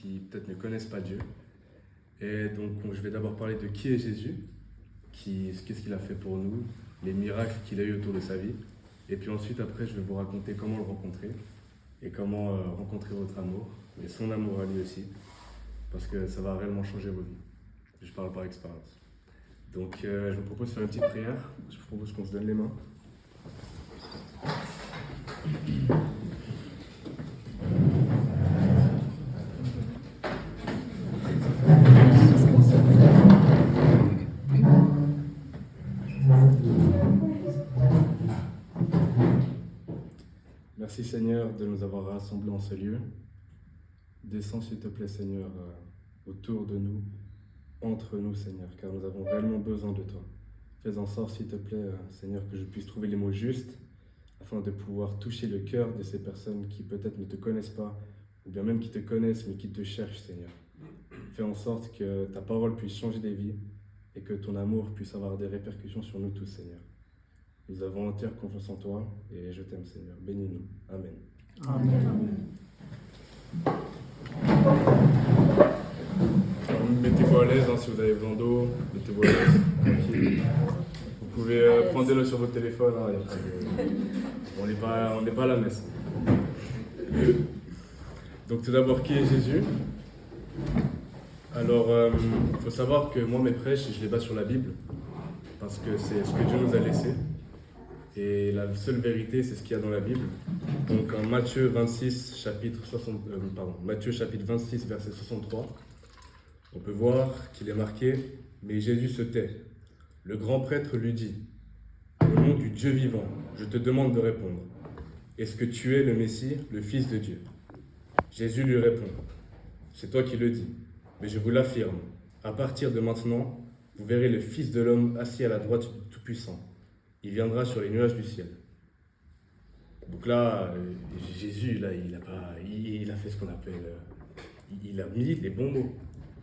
qui peut-être ne connaissent pas Dieu. Et donc je vais d'abord parler de qui est Jésus, qu'est-ce qu'il a fait pour nous, les miracles qu'il a eu autour de sa vie. Et puis ensuite, après, je vais vous raconter comment le rencontrer et comment rencontrer votre amour et son amour à lui aussi, parce que ça va réellement changer vos vies. Je parle par expérience. Donc je vous propose de faire une petite prière. Je vous propose qu'on se donne les mains. Merci Seigneur de nous avoir rassemblés en ce lieu. Descends s'il te plaît Seigneur autour de nous, entre nous Seigneur, car nous avons réellement besoin de toi. Fais en sorte s'il te plaît Seigneur que je puisse trouver les mots justes afin de pouvoir toucher le cœur de ces personnes qui peut-être ne te connaissent pas ou bien même qui te connaissent mais qui te cherchent Seigneur. Fais en sorte que ta parole puisse changer des vies et que ton amour puisse avoir des répercussions sur nous tous Seigneur. Nous avons entière confiance en toi et je t'aime Seigneur. Bénis-nous. Amen. Amen. Alors, mettez-vous à l'aise si vous avez besoin d'eau, mettez-vous à l'aise, tranquille. Vous pouvez prendre des notes sur votre téléphone, on n'est pas à la messe. Donc tout d'abord, qui est Jésus? Alors, il faut savoir que moi, mes prêches, je les base sur la Bible, parce que c'est ce que Dieu nous a laissé. Et la seule vérité, c'est ce qu'il y a dans la Bible. Donc en Matthieu chapitre 26, verset 63, on peut voir qu'il est marqué « Mais Jésus se tait. Le grand prêtre lui dit « Au nom du Dieu vivant, je te demande de répondre. Est-ce que tu es le Messie, le Fils de Dieu ?» Jésus lui répond « C'est toi qui le dis, mais je vous l'affirme, à partir de maintenant, vous verrez le Fils de l'homme assis à la droite du Tout-Puissant. Il viendra sur les nuages du ciel. » Donc là, Jésus, là, il a fait ce qu'on appelle... il a mis les bons mots.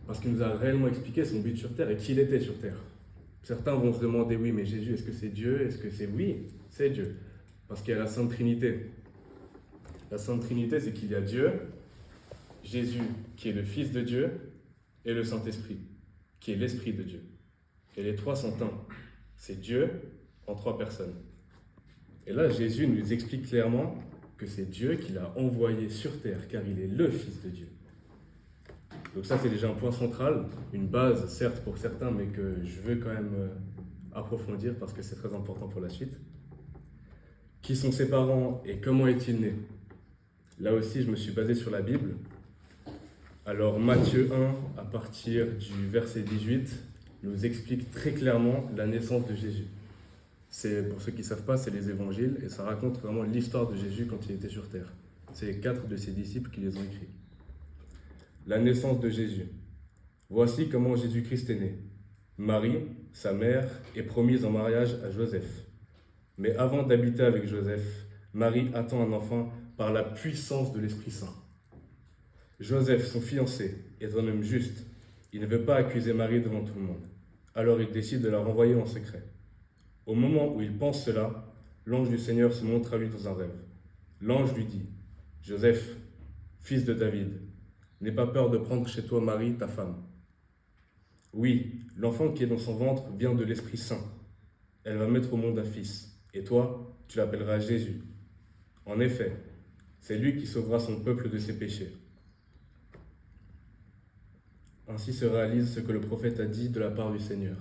Parce qu'il nous a réellement expliqué son but sur terre et qui il était sur terre. Certains vont se demander, oui, mais Jésus, est-ce que c'est Dieu? Est-ce que c'est... Oui, c'est Dieu. Parce qu'il y a la Sainte Trinité. La Sainte Trinité, c'est qu'il y a Dieu, Jésus, qui est le Fils de Dieu, et le Saint-Esprit, qui est l'Esprit de Dieu. Et les trois sont un. C'est Dieu en trois personnes. Et là, Jésus nous explique clairement que c'est Dieu qui l'a envoyé sur terre, car il est le Fils de Dieu. Donc ça, c'est déjà un point central, une base, certes, pour certains, mais que je veux quand même approfondir parce que c'est très important pour la suite. Qui sont ses parents et comment est-il né? Là aussi, je me suis basé sur la Bible. Alors, Matthieu 1, à partir du verset 18, nous explique très clairement la naissance de Jésus. C'est, pour ceux qui ne savent pas, c'est les évangiles, et ça raconte vraiment l'histoire de Jésus quand il était sur terre. C'est 4 de ses disciples qui les ont écrits. La naissance de Jésus. Voici comment Jésus-Christ est né. Marie, sa mère, est promise en mariage à Joseph. Mais avant d'habiter avec Joseph, Marie attend un enfant par la puissance de l'Esprit Saint. Joseph, son fiancé, est un homme juste. Il ne veut pas accuser Marie devant tout le monde. Alors il décide de la renvoyer en secret. Au moment où il pense cela, l'ange du Seigneur se montre à lui dans un rêve. L'ange lui dit « Joseph, fils de David, n'aie pas peur de prendre chez toi Marie, ta femme. Oui, l'enfant qui est dans son ventre vient de l'Esprit Saint. Elle va mettre au monde un fils, et toi, tu l'appelleras Jésus. En effet, c'est lui qui sauvera son peuple de ses péchés. » Ainsi se réalise ce que le prophète a dit de la part du Seigneur.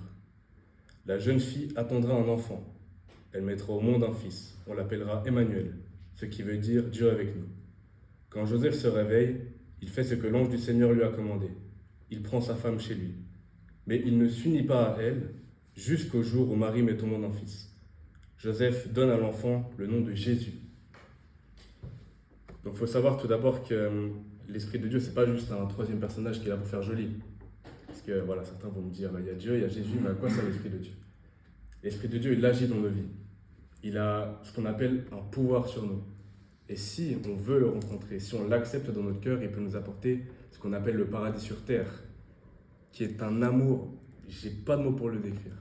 La jeune fille attendra un enfant. Elle mettra au monde un fils. On l'appellera Emmanuel, ce qui veut dire Dieu avec nous. Quand Joseph se réveille, il fait ce que l'ange du Seigneur lui a commandé. Il prend sa femme chez lui. Mais il ne s'unit pas à elle jusqu'au jour où Marie met au monde un fils. Joseph donne à l'enfant le nom de Jésus. Donc il faut savoir tout d'abord que l'Esprit de Dieu, ce n'est pas juste un troisième personnage qui est là pour faire joli. Parce que voilà, certains vont me dire, il y a Dieu, il y a Jésus, mais à quoi sert l'Esprit de Dieu? L'Esprit de Dieu, il agit dans nos vies. Il a ce qu'on appelle un pouvoir sur nous. Et si on veut le rencontrer, si on l'accepte dans notre cœur, il peut nous apporter ce qu'on appelle le paradis sur terre, qui est un amour, j'ai pas de mots pour le décrire.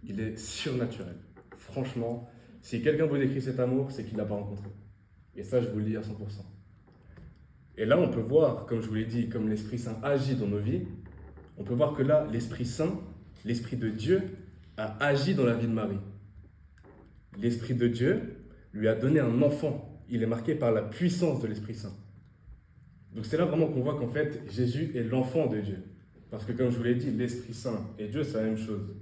Il est surnaturel. Franchement, si quelqu'un vous décrit cet amour, c'est qu'il n'a pas rencontré. Et ça, je vous le dis à 100%. Et là, on peut voir, comme je vous l'ai dit, comme l'Esprit Saint agit dans nos vies, on peut voir que là, l'Esprit Saint, l'Esprit de Dieu, a agi dans la vie de Marie. L'Esprit de Dieu lui a donné un enfant. Il est marqué par la puissance de l'Esprit Saint. Donc c'est là vraiment qu'on voit qu'en fait, Jésus est l'enfant de Dieu. Parce que comme je vous l'ai dit, l'Esprit Saint et Dieu, c'est la même chose.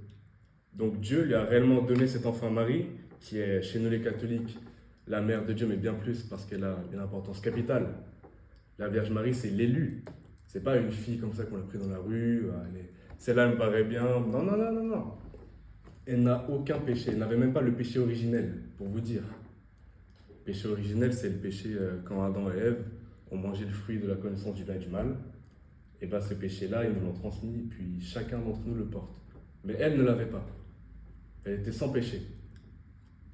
Donc Dieu lui a réellement donné cet enfant à Marie, qui est chez nous les catholiques, la mère de Dieu, mais bien plus parce qu'elle a une importance capitale. La Vierge Marie, c'est l'élu. C'est pas une fille comme ça qu'on a pris dans la rue, celle-là me paraît bien. Non, non, non, non, non. Elle n'a aucun péché. Elle n'avait même pas le péché originel, pour vous dire. Le péché originel, c'est le péché quand Adam et Ève ont mangé le fruit de la connaissance du bien et du mal. Et bien ce péché-là, ils nous l'ont transmis, et puis chacun d'entre nous le porte. Mais elle ne l'avait pas. Elle était sans péché.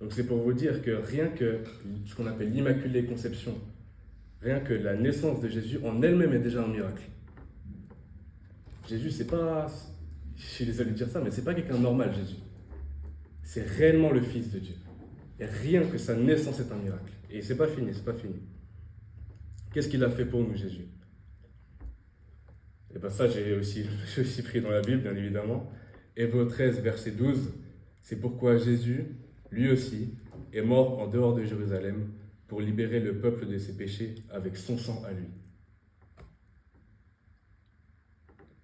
Donc c'est pour vous dire que rien que ce qu'on appelle l'Immaculée Conception, rien que la naissance de Jésus en elle-même est déjà un miracle. Jésus, c'est pas, je suis désolé de dire ça, mais c'est pas quelqu'un de normal, Jésus. C'est réellement le Fils de Dieu. Et rien que sa naissance est un miracle. Et c'est pas fini, c'est pas fini. Qu'est-ce qu'il a fait pour nous, Jésus? Et bien ça, j'ai aussi pris dans la Bible, bien évidemment. Hébreux 13, verset 12, c'est pourquoi Jésus, lui aussi, est mort en dehors de Jérusalem pour libérer le peuple de ses péchés avec son sang à lui.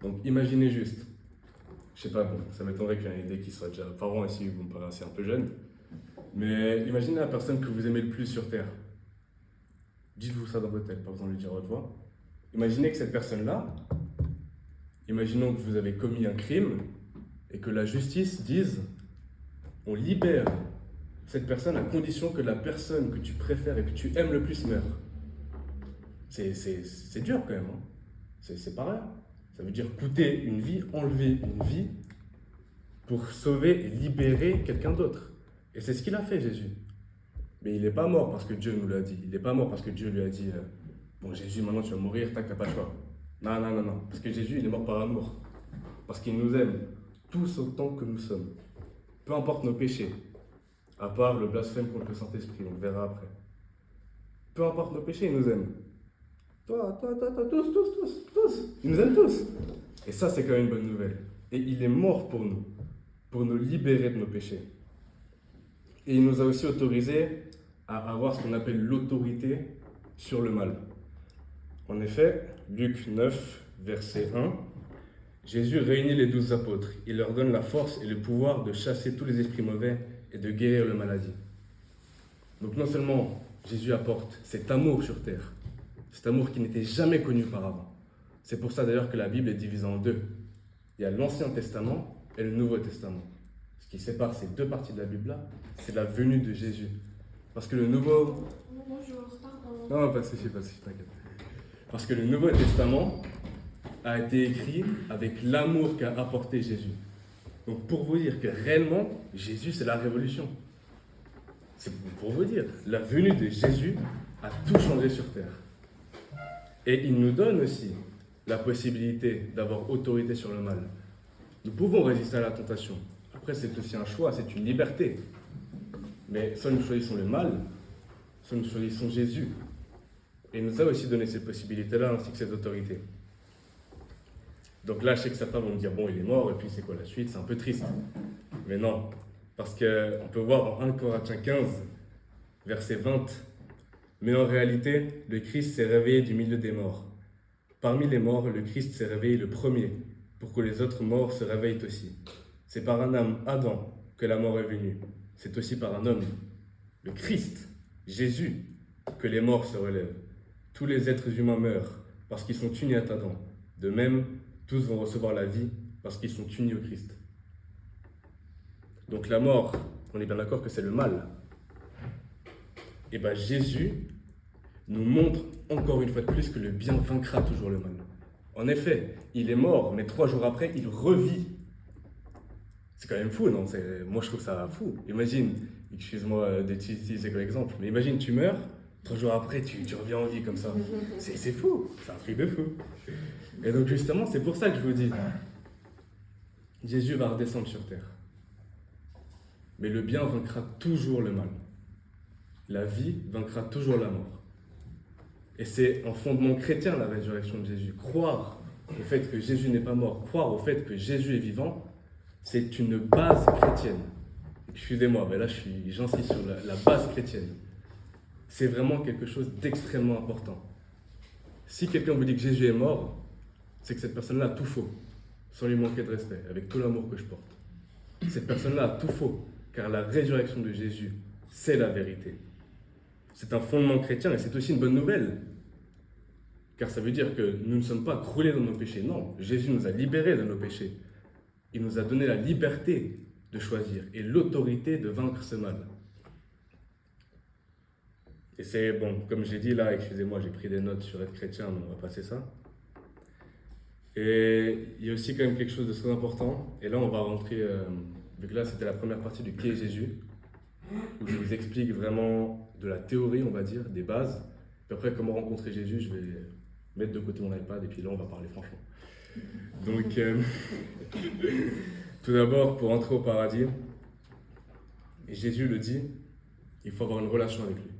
Donc imaginez juste, je sais pas, bon, ça m'étonnerait qu'il y ait une idée qui soit déjà parents ici, vous me paraissez un peu jeune, mais imaginez la personne que vous aimez le plus sur Terre. Dites-vous ça dans votre tête, pas besoin de le dire à haute voix. Imaginez que cette personne-là, imaginons que vous avez commis un crime et que la justice dise on libère cette personne à condition que la personne que tu préfères et que tu aimes le plus meure. C'est dur quand même, hein. C'est pas rien. Ça veut dire coûter une vie, enlever une vie pour sauver et libérer quelqu'un d'autre. Et c'est ce qu'il a fait, Jésus. Mais il n'est pas mort parce que Dieu nous l'a dit. Il n'est pas mort parce que Dieu lui a dit bon, Jésus, maintenant tu vas mourir, tac, t'as pas le choix. Non, non, non, non. Parce que Jésus, il est mort par amour. Parce qu'il nous aime tous autant que nous sommes. Peu importe nos péchés. À part le blasphème contre le Saint-Esprit, on le verra après. Peu importe nos péchés, il nous aime. Toi, tous. Il nous aime tous. Et ça, c'est quand même une bonne nouvelle. Et il est mort pour nous libérer de nos péchés. Et il nous a aussi autorisés à avoir ce qu'on appelle l'autorité sur le mal. En effet, Luc 9, verset 1, Jésus réunit les 12 apôtres. Il leur donne la force et le pouvoir de chasser tous les esprits mauvais et de guérir les maladies. Donc non seulement Jésus apporte cet amour sur terre, cet amour qui n'était jamais connu auparavant. C'est pour ça d'ailleurs que la Bible est divisée en deux. Il y a l'Ancien Testament et le Nouveau Testament. Ce qui sépare ces deux parties de la Bible-là, c'est la venue de Jésus. Parce que le Nouveau... Bonjour, pardon. Non, pas de souci, t'inquiète. Parce que le Nouveau Testament a été écrit avec l'amour qu'a apporté Jésus. Donc pour vous dire que réellement, Jésus, c'est la révolution. C'est pour vous dire, la venue de Jésus a tout changé sur terre. Et il nous donne aussi la possibilité d'avoir autorité sur le mal. Nous pouvons résister à la tentation. Après, c'est aussi un choix, c'est une liberté. Mais soit nous choisissons le mal, soit nous choisissons Jésus. Et il nous a aussi donné ces possibilités-là, ainsi que cette autorité. Donc là, je sais que certains vont me dire, bon, il est mort, et puis c'est quoi la suite? C'est un peu triste. Mais non, parce qu'on peut voir en 1 Corinthiens 15, verset 20, mais en réalité, le Christ s'est réveillé du milieu des morts. Parmi les morts, le Christ s'est réveillé le premier, pour que les autres morts se réveillent aussi. C'est par un homme, Adam, que la mort est venue. C'est aussi par un homme, le Christ, Jésus, que les morts se relèvent. Tous les êtres humains meurent parce qu'ils sont unis à Adam. De même, tous vont recevoir la vie parce qu'ils sont unis au Christ. Donc la mort, on est bien d'accord que c'est le mal. Et bien Jésus nous montre encore une fois de plus que le bien vaincra toujours le mal. En effet, il est mort, mais 3 jours après, il revit. C'est quand même fou, non? Moi, je trouve ça fou. Imagine, excuse-moi d'utiliser comme exemple, mais imagine, tu meurs, 3 jours après, tu reviens en vie comme ça. C'est fou, c'est un truc de fou. Et donc justement, c'est pour ça que je vous dis, Jésus va redescendre sur terre. Mais le bien vaincra toujours le mal. La vie vaincra toujours la mort. Et c'est un fondement chrétien, la résurrection de Jésus. Croire au fait que Jésus n'est pas mort, croire au fait que Jésus est vivant, c'est une base chrétienne. Excusez-moi, mais là j'insiste sur la base chrétienne. C'est vraiment quelque chose d'extrêmement important. Si quelqu'un vous dit que Jésus est mort, c'est que cette personne-là a tout faux, sans lui manquer de respect, avec tout l'amour que je porte. Cette personne-là a tout faux, car la résurrection de Jésus, c'est la vérité. C'est un fondement chrétien et c'est aussi une bonne nouvelle. Car ça veut dire que nous ne sommes pas croulés dans nos péchés. Non, Jésus nous a libérés de nos péchés. Il nous a donné la liberté de choisir et l'autorité de vaincre ce mal. Et c'est bon, comme j'ai dit là, excusez-moi, j'ai pris des notes sur être chrétien, mais on va passer ça. Et il y a aussi quand même quelque chose de très important. Et là, on va rentrer, vu que là, c'était la première partie du qui est Jésus, où je vous explique vraiment de la théorie, on va dire, des bases. Puis après, comment rencontrer Jésus, je vais mettre de côté mon iPad et puis là, on va parler franchement. Donc, tout d'abord, pour entrer au paradis, et Jésus le dit, il faut avoir une relation avec lui.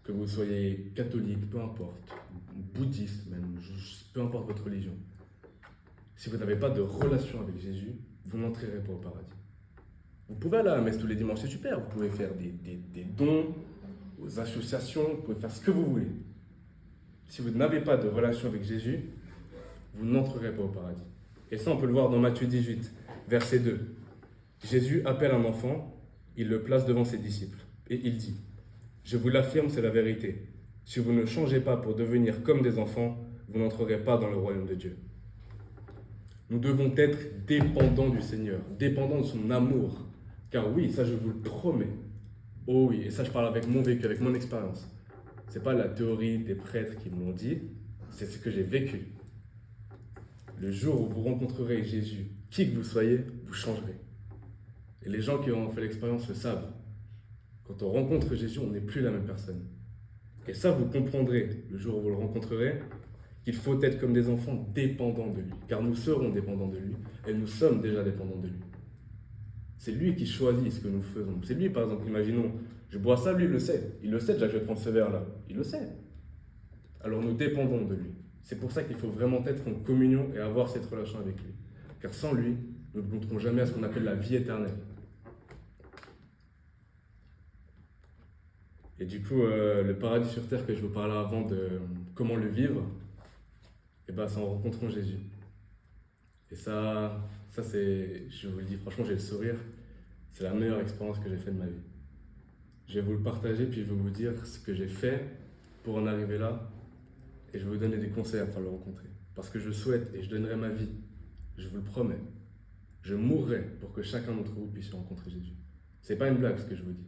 Que vous soyez catholique, peu importe, bouddhiste même, peu importe votre religion. Si vous n'avez pas de relation avec Jésus, vous n'entrerez pas au paradis. Vous pouvez aller à la messe tous les dimanches, c'est super. Vous pouvez faire des dons aux associations, vous pouvez faire ce que vous voulez. Si vous n'avez pas de relation avec Jésus, vous n'entrerez pas au paradis. Et ça, on peut le voir dans Matthieu 18, verset 2. Jésus appelle un enfant, il le place devant ses disciples, et il dit: je vous l'affirme, c'est la vérité. Si vous ne changez pas pour devenir comme des enfants, vous n'entrerez pas dans le royaume de Dieu. Nous devons être dépendants du Seigneur, dépendants de son amour. Car oui, ça je vous le promets. Oh oui, et ça je parle avec mon vécu, avec mon expérience. Ce n'est pas la théorie des prêtres qui me l'ont dit, c'est ce que j'ai vécu. Le jour où vous rencontrerez Jésus, qui que vous soyez, vous changerez. Et les gens qui ont fait l'expérience le savent. Quand on rencontre Jésus, on n'est plus la même personne. Et ça, vous comprendrez, le jour où vous le rencontrerez, qu'il faut être comme des enfants dépendants de lui. Car nous serons dépendants de lui, et nous sommes déjà dépendants de lui. C'est lui qui choisit ce que nous faisons. C'est lui, par exemple, imaginons, je bois ça, lui, il le sait. Il le sait déjà que je vais prendre ce verre-là. Il le sait. Alors nous dépendons de lui. C'est pour ça qu'il faut vraiment être en communion et avoir cette relation avec lui. Car sans lui, nous ne goûterons jamais à ce qu'on appelle la vie éternelle. Et du coup, le paradis sur terre que je vous parlais avant de comment le vivre, et ben, c'est en rencontrant Jésus. Et ça c'est, je vous le dis franchement, j'ai le sourire, c'est la meilleure expérience que j'ai faite de ma vie. Je vais vous le partager, puis je vais vous dire ce que j'ai fait pour en arriver là, et je vais vous donner des conseils afin de le rencontrer. Parce que je souhaite, et je donnerai ma vie, je vous le promets, je mourrai pour que chacun d'entre vous puisse rencontrer Jésus. C'est pas une blague ce que je vous dis.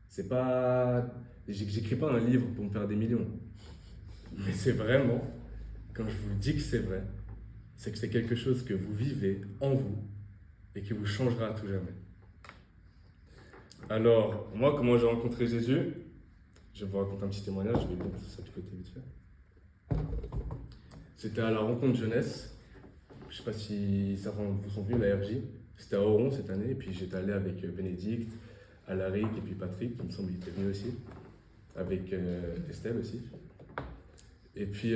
C'est pas... J'écris pas un livre pour me faire des millions. Mais c'est vraiment, quand je vous dis que c'est vrai, c'est que c'est quelque chose que vous vivez en vous et qui vous changera à tout jamais. Alors, moi, comment j'ai rencontré Jésus? Je vais vous raconter un petit témoignage, je vais mettre ça du côté vite fait. C'était à la rencontre jeunesse. Je sais pas si certains vous sont venus, la RJ. C'était à Oron cette année, et puis j'étais allé avec Bénédicte, Alaric et puis Patrick, il me semble qu'il était venu aussi, avec Estelle aussi. Et puis,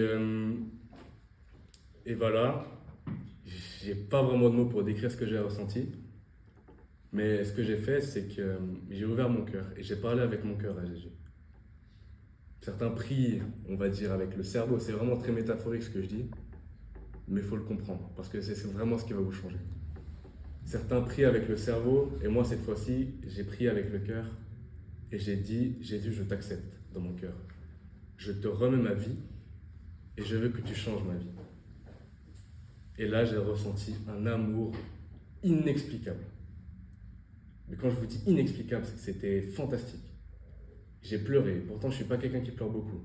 et voilà, j'ai pas vraiment de mots pour décrire ce que j'ai ressenti, mais ce que j'ai fait, c'est que j'ai ouvert mon cœur et j'ai parlé avec mon cœur à Jésus. Certains prient, on va dire, avec le cerveau, c'est vraiment très métaphorique ce que je dis, mais il faut le comprendre, parce que c'est vraiment ce qui va vous changer. Certains prient avec le cerveau, et moi cette fois-ci, j'ai prié avec le cœur, et j'ai dit: Jésus, je t'accepte dans mon cœur. Je te remets ma vie, et je veux que tu changes ma vie. Et là, j'ai ressenti un amour inexplicable. Mais quand je vous dis inexplicable, c'est que c'était fantastique. J'ai pleuré, pourtant je ne suis pas quelqu'un qui pleure beaucoup.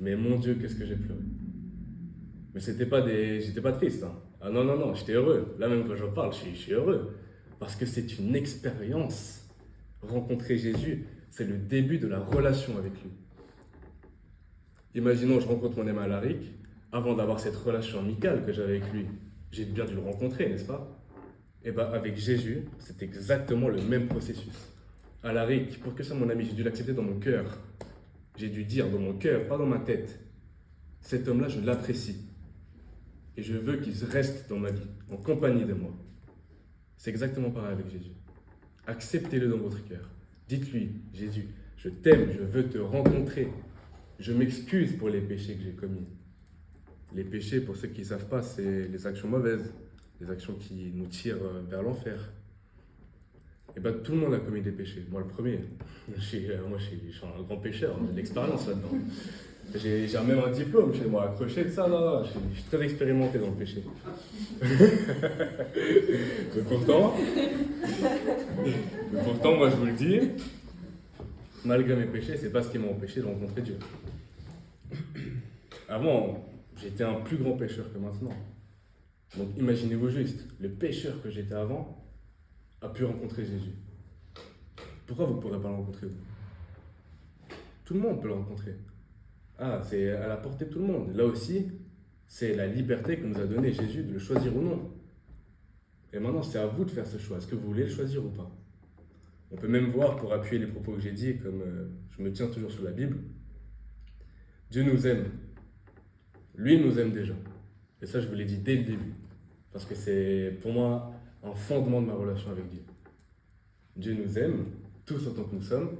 Mais mon Dieu, qu'est-ce que j'ai pleuré. Mais j'étais pas triste, hein. Ah non, non, non, j'étais heureux. Là même quand j'en parle, je suis heureux. Parce que c'est une expérience. Rencontrer Jésus, c'est le début de la relation avec lui. Imaginons, je rencontre mon ami Alaric, avant d'avoir cette relation amicale que j'avais avec lui, j'ai bien dû le rencontrer, n'est-ce pas? Et bien avec Jésus, c'est exactement le même processus. Alaric, pour que ça mon ami, j'ai dû l'accepter dans mon cœur. J'ai dû dire dans mon cœur, pas dans ma tête, cet homme-là, je l'apprécie. Et je veux qu'il reste dans ma vie, en compagnie de moi. C'est exactement pareil avec Jésus. Acceptez-le dans votre cœur. Dites-lui, Jésus, je t'aime, je veux te rencontrer. Je m'excuse pour les péchés que j'ai commis. Les péchés, pour ceux qui ne savent pas, c'est les actions mauvaises, les actions qui nous tirent vers l'enfer. Et bien, tout le monde a commis des péchés. Moi, le premier. Je suis un grand pécheur, j'ai de l'expérience là-dedans. J'ai même un diplôme chez moi, accroché de ça, là. Je suis très expérimenté dans le péché. Mais pourtant, moi, je vous le dis, malgré mes péchés, c'est pas ce qui m'a empêché de rencontrer Dieu. Avant, j'étais un plus grand pécheur que maintenant. Donc imaginez-vous juste, le pécheur que j'étais avant a pu rencontrer Jésus. Pourquoi vous ne pourrez pas le rencontrer, vous? Tout le monde peut le rencontrer. Ah, c'est à la portée de tout le monde. Là aussi, c'est la liberté que nous a donnée Jésus de le choisir ou non. Et maintenant, c'est à vous de faire ce choix. Est-ce que vous voulez le choisir ou pas? On peut même voir, pour appuyer les propos que j'ai dit, comme je me tiens toujours sur la Bible, Dieu nous aime. Lui nous aime déjà. Et ça, je vous l'ai dit dès le début. Parce que c'est, pour moi, un fondement de ma relation avec Dieu. Dieu nous aime, tous autant que nous sommes.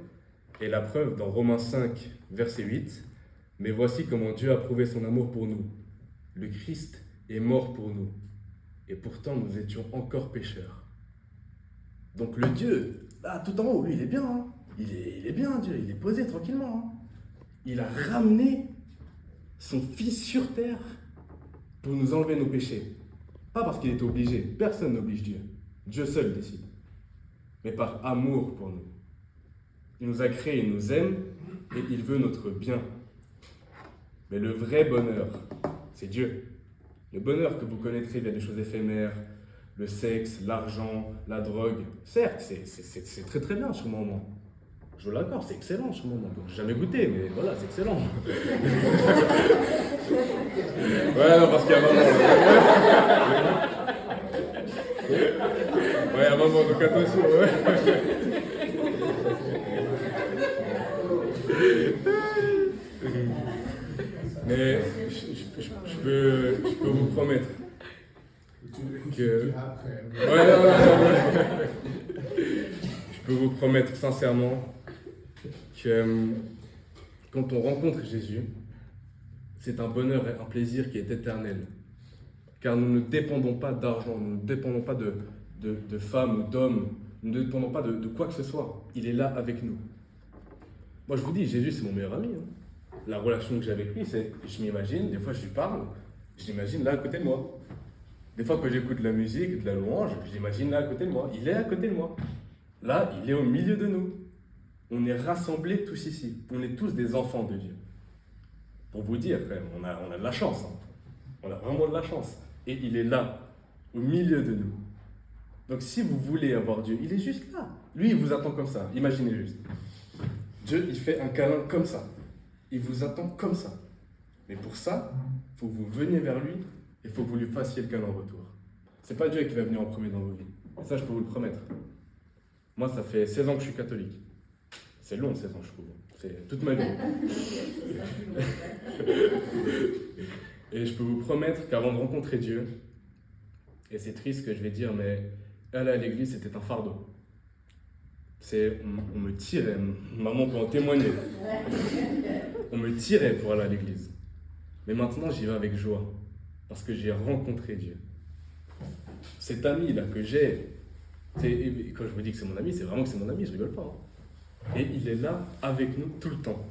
Et la preuve, dans Romains 5, verset 8, « Mais voici comment Dieu a prouvé son amour pour nous. Le Christ est mort pour nous. Et pourtant, nous étions encore pécheurs. » Donc le Dieu, là, tout en haut, lui, il est bien. Hein. Il est bien, Dieu. Il est posé tranquillement. Hein. Il a ramené son Fils sur terre pour nous enlever nos péchés. Pas parce qu'il était obligé. Personne n'oblige Dieu. Dieu seul décide. Mais par amour pour nous. Il nous a créés, il nous aime et il veut notre bien. Mais le vrai bonheur, c'est Dieu. Le bonheur que vous connaîtrez via des choses éphémères, le sexe, l'argent, la drogue. Certes, c'est très très bien sur le moment. Je vous l'accorde, c'est excellent sur le moment. J'ai jamais goûté, mais voilà, c'est excellent. Ouais, non, parce qu'il y a un moment. Ouais, à un moment, donc attention. Ouais. Mais je peux vous promettre que... Ouais, non. Je peux vous promettre sincèrement que quand on rencontre Jésus, c'est un bonheur et un plaisir qui est éternel. Car nous ne dépendons pas d'argent, nous ne dépendons pas de femmes ou d'hommes, nous ne dépendons pas de quoi que ce soit. Il est là avec nous. Moi, je vous dis, Jésus, c'est mon meilleur ami. Hein. La relation que j'ai avec lui, c'est, je m'imagine, des fois je lui parle, je l'imagine là à côté de moi. Des fois que j'écoute de la musique, de la louange, je l'imagine là à côté de moi. Il est à côté de moi. Là, il est au milieu de nous. On est rassemblés tous ici. On est tous des enfants de Dieu. Pour vous dire, quand même, on a de la chance. Hein. On a vraiment de la chance. Et il est là, au milieu de nous. Donc si vous voulez avoir Dieu, il est juste là. Lui, il vous attend comme ça. Imaginez juste. Dieu, il fait un câlin comme ça. Il vous attend comme ça. Mais pour ça, il faut que vous veniez vers lui et il faut que vous lui fassiez le câlin en retour. C'est pas Dieu qui va venir en premier dans vos vies. Et ça, je peux vous le promettre. Moi, ça fait 16 ans que je suis catholique. C'est long, 16 ans, je trouve. C'est toute ma vie. Et je peux vous promettre qu'avant de rencontrer Dieu, et c'est triste que je vais dire, mais aller à l'église, c'était un fardeau. On me tirait, maman peut en témoigner. On me tirait pour aller à l'église. Mais maintenant, j'y vais avec joie, parce que j'ai rencontré Dieu. Cet ami-là que j'ai, quand je vous dis que c'est mon ami, c'est vraiment que c'est mon ami, je rigole pas. Hein. Et il est là avec nous tout le temps.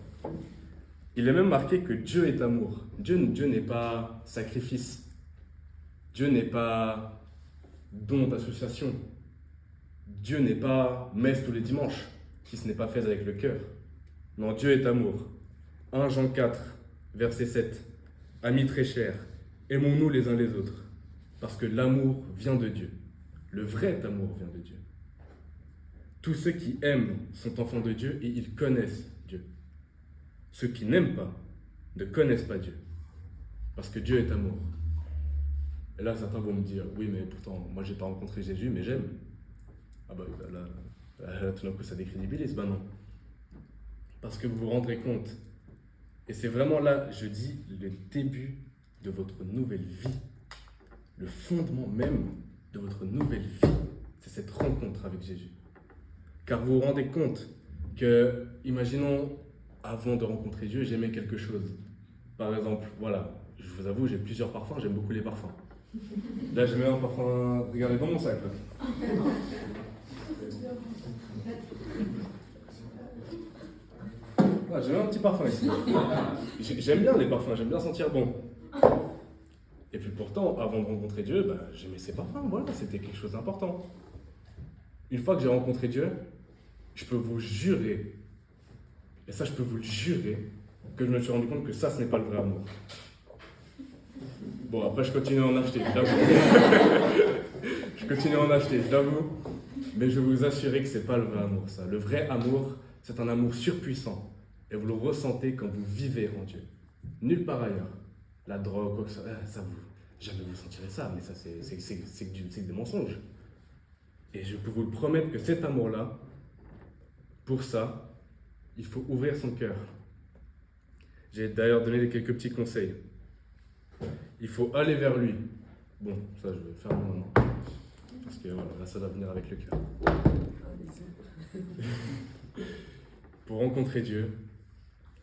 Il est même marqué que Dieu est amour. Dieu n'est pas sacrifice. Dieu n'est pas don d'association. Dieu n'est pas messe tous les dimanches, si ce n'est pas fait avec le cœur. Non, Dieu est amour. 1 Jean 4, verset 7. Amis très chers, aimons-nous les uns les autres, parce que l'amour vient de Dieu. Le vrai amour vient de Dieu. Tous ceux qui aiment sont enfants de Dieu et ils connaissent Dieu. Ceux qui n'aiment pas ne connaissent pas Dieu, parce que Dieu est amour. Et là, certains vont me dire, oui, mais pourtant, moi, j'ai pas rencontré Jésus, mais j'aime. Ah bah là, tout d'un coup, ça décrédibilise. Ben non. Parce que vous vous rendrez compte Et c'est vraiment là, je dis, le début de votre nouvelle vie. Le fondement même de votre nouvelle vie, c'est cette rencontre avec Jésus. Car vous vous rendez compte que, imaginons, avant de rencontrer Dieu, j'aimais quelque chose. Par exemple, voilà, je vous avoue, j'ai plusieurs parfums, j'aime beaucoup les parfums. Là, j'ai mis un parfum, regardez dans mon sac. Là. Ah, j'ai mis un petit parfum ici. J'aime bien les parfums, j'aime bien sentir bon. Et puis pourtant, avant de rencontrer Dieu, j'aimais ces parfums, voilà, c'était quelque chose d'important. Une fois que j'ai rencontré Dieu, je peux vous jurer, et ça je peux vous le jurer, que je me suis rendu compte que ça, ce n'est pas le vrai amour. Bon, après je continue à en acheter, je l'avoue. Je continue à en acheter, je l'avoue. Mais je vais vous assurer que ce n'est pas le vrai amour, ça. Le vrai amour, c'est un amour surpuissant. Et vous le ressentez quand vous vivez en Dieu. Nulle part ailleurs. La drogue, quoi que ce soit, ça vous... Jamais vous sentirez ça, mais ça c'est des mensonges. Et je peux vous le promettre que cet amour-là, pour ça, il faut ouvrir son cœur. J'ai d'ailleurs donné quelques petits conseils. Il faut aller vers lui. Bon, ça je vais faire maintenant. Parce que voilà, là ça doit venir avec le cœur. Pour rencontrer Dieu,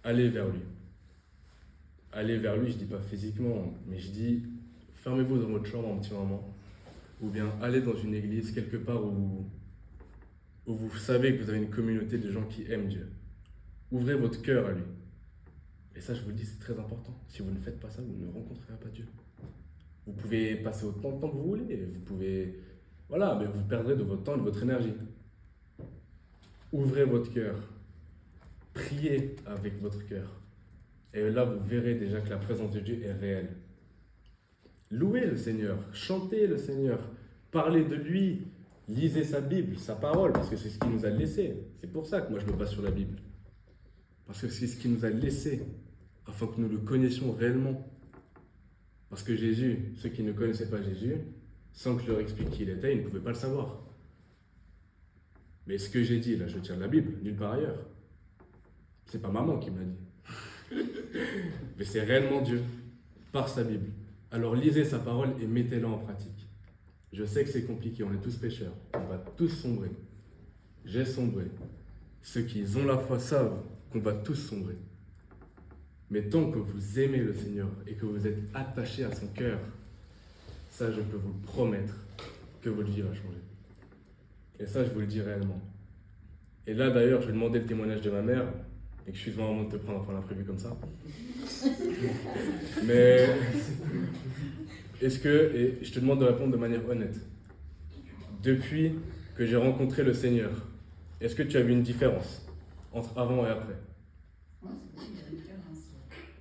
allez vers lui. Allez vers lui, je dis pas physiquement, mais je dis fermez-vous dans votre chambre un petit moment. Ou bien allez dans une église, quelque part où vous savez que vous avez une communauté de gens qui aiment Dieu. Ouvrez votre cœur à lui. Et ça, je vous le dis, c'est très important. Si vous ne faites pas ça, vous ne rencontrerez pas Dieu. Vous pouvez passer autant de temps que vous voulez. Vous pouvez... Voilà, mais vous perdrez de votre temps et de votre énergie. Ouvrez votre cœur. Priez avec votre cœur. Et là, vous verrez déjà que la présence de Dieu est réelle. Louez le Seigneur. Chantez le Seigneur. Parlez de lui. Lisez sa Bible, sa parole, parce que c'est ce qu'il nous a laissé. C'est pour ça que moi, je me base sur la Bible. Parce que c'est ce qu'il nous a laissé, afin que nous le connaissions réellement. Parce que Jésus, ceux qui ne connaissaient pas Jésus, sans que je leur explique qui il était, ils ne pouvaient pas le savoir. Mais ce que j'ai dit, là, je tiens de la Bible, nulle part ailleurs. C'est pas maman qui m'a dit. Mais c'est réellement Dieu, par sa Bible. Alors lisez sa parole et mettez-la en pratique. Je sais que c'est compliqué, on est tous pécheurs, on va tous sombrer. J'ai sombré. Ceux qui ont la foi savent qu'on va tous sombrer. Mais tant que vous aimez le Seigneur et que vous êtes attachés à son cœur, ça je peux vous promettre que votre vie va changer. Et ça je vous le dis réellement. Et là d'ailleurs je vais demander le témoignage de ma mère, et que je suis devant un moment de te prendre après l'imprévu comme ça. Mais est-ce que, et je te demande de répondre de manière honnête, depuis que j'ai rencontré le Seigneur, est-ce que tu as vu une différence entre avant et après?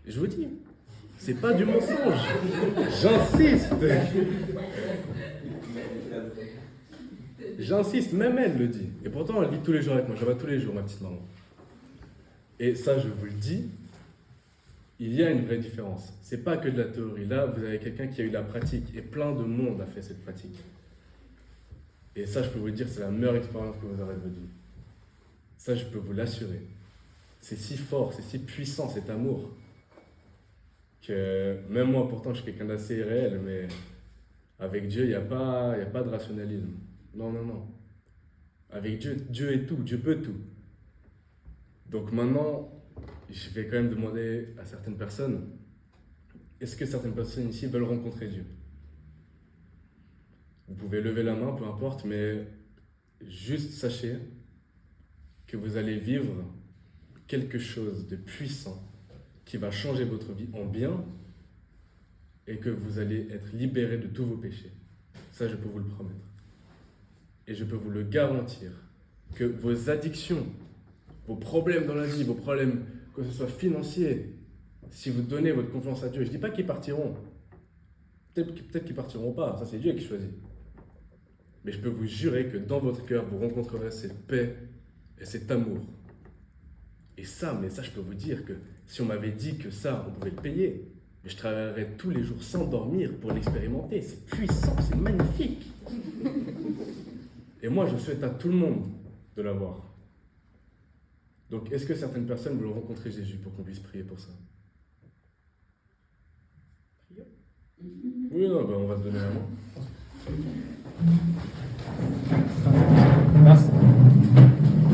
Je vous dis, c'est pas du mensonge. J'insiste. J'insiste, même elle le dit. Et pourtant, elle vit tous les jours avec moi. Je la vois tous les jours, ma petite maman. Et ça, je vous le dis, il y a une vraie différence. C'est pas que de la théorie. Là, vous avez quelqu'un qui a eu de la pratique. Et plein de monde a fait cette pratique. Et ça, je peux vous dire, c'est la meilleure expérience que vous aurez de votre vie. Ça, je peux vous l'assurer. C'est si fort, c'est si puissant cet amour, que même moi, pourtant, je suis quelqu'un d'assez irréel, mais avec Dieu, il n'y a pas de rationalisme. Non, non, non. Avec Dieu, Dieu est tout, Dieu peut tout. Donc maintenant, je vais quand même demander à certaines personnes, est-ce que certaines personnes ici veulent rencontrer Dieu? Vous pouvez lever la main, peu importe, mais juste sachez que vous allez vivre quelque chose de puissant qui va changer votre vie en bien et que vous allez être libéré de tous vos péchés. Ça, je peux vous le promettre. Et je peux vous le garantir que vos addictions, vos problèmes dans la vie, vos problèmes, que ce soit financiers, si vous donnez votre confiance à Dieu, je ne dis pas qu'ils partiront. Peut-être qu'ils ne partiront pas, ça c'est Dieu qui choisit. Mais je peux vous jurer que dans votre cœur, vous rencontrerez cette paix et cet amour. Et ça, mais ça je peux vous dire que si on m'avait dit que ça, on pouvait le payer, mais je travaillerais tous les jours sans dormir pour l'expérimenter. C'est puissant, c'est magnifique. Et moi, je souhaite à tout le monde de l'avoir. Donc, est-ce que certaines personnes veulent rencontrer Jésus pour qu'on puisse prier pour ça? Oui, non, ben on va se donner la main.